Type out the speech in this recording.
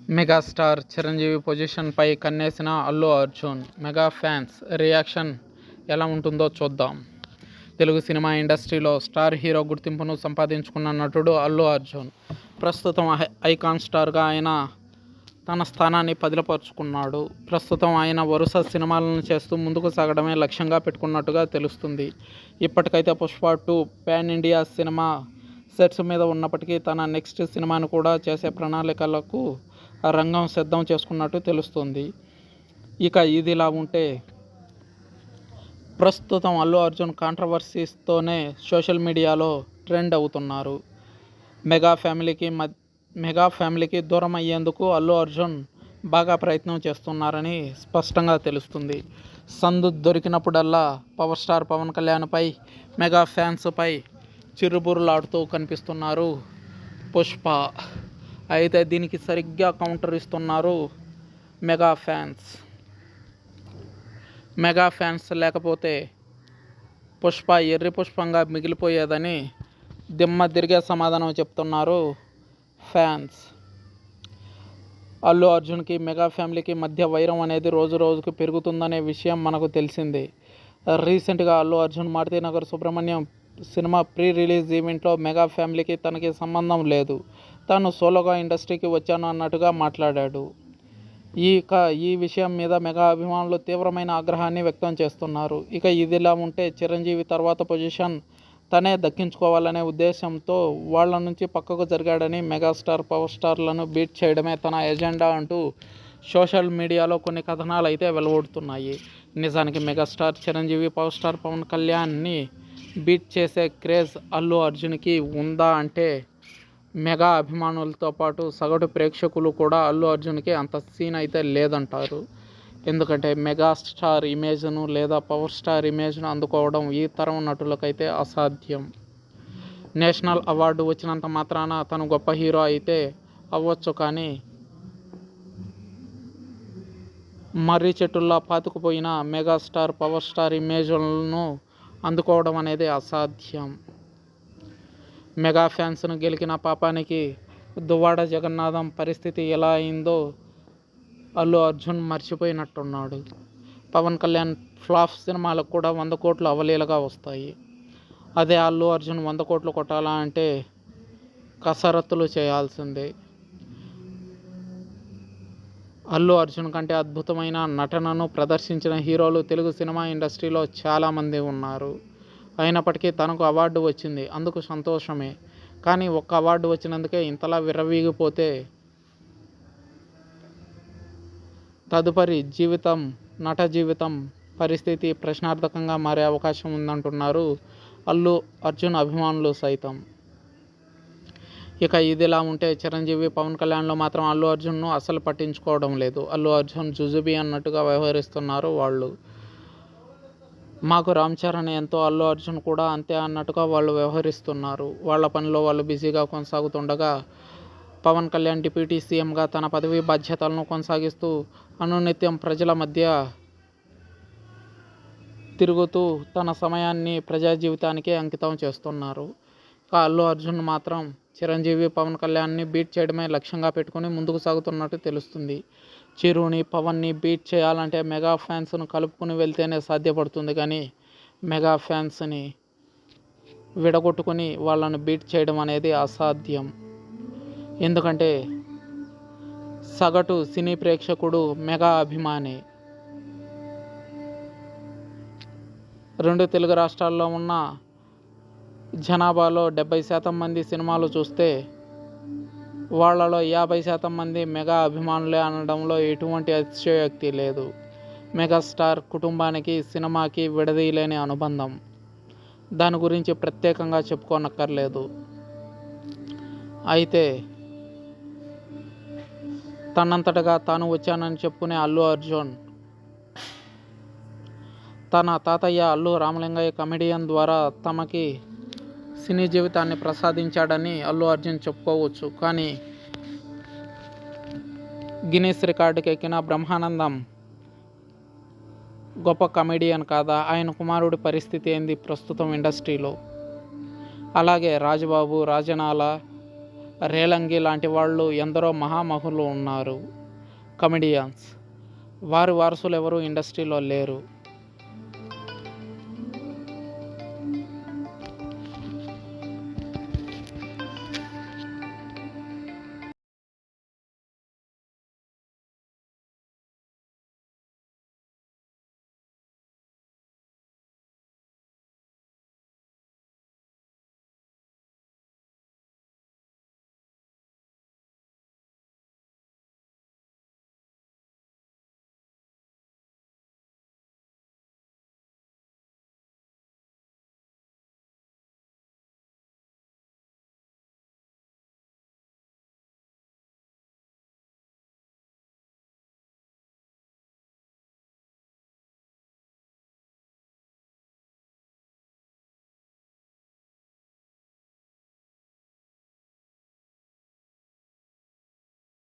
Megastar Chiranjeevi పొజిషన్పై కన్నేసిన Allu Arjun. Mega fans reaction ఎలా ఉంటుందో చూద్దాం. తెలుగు సినిమా ఇండస్ట్రీలో స్టార్ హీరో గుర్తింపును సంపాదించుకున్న నటుడు అల్లు అర్జున్. ప్రస్తుతం ఐకాన్ స్టార్గా ఆయన తన స్థానాన్ని పదిలపరుచుకున్నాడు. ప్రస్తుతం ఆయన వరుస సినిమాలను చేస్తూ ముందుకు సాగడమే లక్ష్యంగా పెట్టుకున్నట్టుగా తెలుస్తుంది. ఇప్పటికైతే Pushpa 2 pan India cinema sets మీద ఉన్నప్పటికీ తన నెక్స్ట్ సినిమాను కూడా చేసే ప్రణాళికలకు రంగం సిద్ధం చేసుకున్నట్టు తెలుస్తుంది. ఇక ఇదిలా ఉంటే ప్రస్తుతం అల్లు అర్జున్ కాంట్రవర్సీస్తోనే సోషల్ మీడియాలో ట్రెండ్ అవుతున్నారు. మెగా ఫ్యామిలీకి దూరం అయ్యేందుకు అల్లు అర్జున్ బాగా ప్రయత్నం చేస్తున్నారని స్పష్టంగా తెలుస్తుంది. సందు దొరికినప్పుడల్లా పవర్ స్టార్ పవన్ కళ్యాణ్పై, మెగా ఫ్యాన్స్పై చిరుబురులాడుతూ కనిపిస్తున్నారు పుష్ప. అయితే దీనికి సరిగ్గా కౌంటర్ ఇస్తున్నారు మెగా ఫ్యాన్స్. మెగా ఫ్యాన్స్ లేకపోతే పుష్ప ఎర్రి పుష్పంగా మిగిలిపోయేదని దిమ్మ తిరిగే సమాధానం చెప్తున్నారు ఫ్యాన్స్. అల్లు అర్జున్కి మెగా ఫ్యామిలీకి మధ్య వైరం అనేది రోజు రోజుకు పెరుగుతుందనే విషయం మనకు తెలిసిందే. రీసెంట్గా Allu Arjun Maruthi Nagar Subrahmanyam cinema pre release ఈవెంట్లో మెగా ఫ్యామిలీకి తనకి సంబంధం లేదు, తాను సోలోగా ఇండస్ట్రీకి వచ్చాను అన్నట్టుగా మాట్లాడాడు. ఈ విషయం మీద మెగా అభిమానులు తీవ్రమైన ఆగ్రహాన్ని వ్యక్తం చేస్తున్నారు. ఇక ఇదిలా ఉంటే చిరంజీవి తర్వాత పొజిషన్ తనే దక్కించుకోవాలనే ఉద్దేశంతో వాళ్ళ నుంచి పక్కకు జరిగాడని, మెగాస్టార్ పవర్ స్టార్లను బీట్ చేయడమే తన ఎజెండా అంటూ సోషల్ మీడియాలో కొన్ని కథనాలు అయితే వెలువడుతున్నాయి. నిజానికి megastar Chiranjeevi power star Pawan కళ్యాణ్ని బీట్ చేసే క్రేజ్ అల్లు అర్జున్కి ఉందా అంటే మెగా అభిమానులతో పాటు సగటు ప్రేక్షకులు కూడా అల్లు అర్జున్కి అంత సీన్ అయితే లేదంటారు. ఎందుకంటే మెగాస్టార్ ఇమేజ్ను లేదా పవర్ స్టార్ ఇమేజ్ను అందుకోవడం ఈ తరం నటులకైతే అసాధ్యం. నేషనల్ అవార్డు వచ్చినంత మాత్రాన తను గొప్ప హీరో అయితే అవ్వచ్చు, కానీ మర్రి చెట్టుల్లా పాతుకుపోయిన మెగాస్టార్ పవర్ స్టార్ ఇమేజ్లను అందుకోవడం అనేది అసాధ్యం. మెగా ఫ్యాన్స్ను గెలికిన పాపానికి దువ్వాడ జగన్నాథం పరిస్థితి ఎలా అయిందో అల్లు అర్జున్ మర్చిపోయినట్టున్నాడు. పవన్ కళ్యాణ్ ఫ్లాప్ సినిమాలకు కూడా 100 కోట్లు అవలీలగా వస్తాయి. అదే అల్లు అర్జున్ 100 కోట్లు కొట్టాలా అంటే కసరత్తులు చేయాల్సిందే. అల్లు అర్జున్ కంటే అద్భుతమైన నటనను ప్రదర్శించిన హీరోలు తెలుగు సినిమా ఇండస్ట్రీలో చాలామంది ఉన్నారు. అయినప్పటికీ తనకు అవార్డు వచ్చింది, అందుకు సంతోషమే. కానీ ఒక్క అవార్డు వచ్చినందుకే ఇంతలా విర్రవీగిపోతే తదుపరి నట జీవితం పరిస్థితి ప్రశ్నార్థకంగా మారే అవకాశం ఉందంటున్నారు అల్లు అర్జున్ అభిమానులు సైతం. ఇక ఇదిలా ఉంటే చిరంజీవి పవన్ కళ్యాణ్లో మాత్రం అల్లు అర్జున్ను అస్సలు పట్టించుకోవడం లేదు. అల్లు అర్జున్ జుజుబి అన్నట్టుగా వ్యవహరిస్తున్నారు వాళ్ళు. మాకు రామ్ చరణ్ ఎంతో అల్లు అర్జున్ కూడా అంతే అన్నట్టుగా వాళ్ళు వ్యవహరిస్తున్నారు. వాళ్ళ పనిలో వాళ్ళు బిజీగా కొనసాగుతుండగా పవన్ కళ్యాణ్ డిప్యూటీ సీఎంగా తన పదవీ బాధ్యతలను కొనసాగిస్తూ అనునిత్యం ప్రజల మధ్య తిరుగుతూ తన సమయాన్ని ప్రజా జీవితానికి అంకితం చేస్తున్నారు. అల్లు అర్జున్ మాత్రం చిరంజీవి పవన్ కళ్యాణ్ని బీట్ చేయడమే లక్ష్యంగా పెట్టుకుని ముందుకు సాగుతున్నట్టు తెలుస్తుంది. చిరుని పవన్ని బీట్ చేయాలంటే మెగా ఫ్యాన్స్ను కలుపుకుని వెళ్తేనే సాధ్యపడుతుంది, కానీ మెగా ఫ్యాన్స్ని విడగొట్టుకుని వాళ్ళను బీట్ చేయడం అనేది అసాధ్యం. ఎందుకంటే సగటు సినీ ప్రేక్షకుడు మెగా అభిమాని. 2 తెలుగు రాష్ట్రాల్లో ఉన్న జనాభాలో 70% మంది సినిమాలు చూస్తే వాళ్లలో 50% మంది మెగా అభిమానులే అనడంలో ఎటువంటి అతిశయోక్తి లేదు. మెగాస్టార్ కుటుంబానికి సినిమాకి విడదీయలేని అనుబంధం. దాని గురించి ప్రత్యేకంగా చెప్పుకోనక్కర్లేదు. అయితే తనంతటగా తాను వచ్చానని చెప్పుకునే అల్లు అర్జున్ తన తాతయ్య అల్లు రామలింగయ్య కమెడియన్ ద్వారా తమకి సినీ జీవితాన్ని ప్రసాదించాడని అల్లు అర్జున్ చెప్పుకోవచ్చు. కానీ గిన్నిస్ రికార్డుకి ఎక్కిన బ్రహ్మానందం గొప్ప కమెడియన్ కాదా? ఆయన కుమారుడి పరిస్థితి ఏంది ప్రస్తుతం ఇండస్ట్రీలో? అలాగే రాజబాబు, రాజనాల, రేలంగి లాంటి వాళ్ళు ఎందరో మహామహులు ఉన్నారు. కమెడియన్స్ వారి వారసులు ఎవరు ఇండస్ట్రీలో లేరు.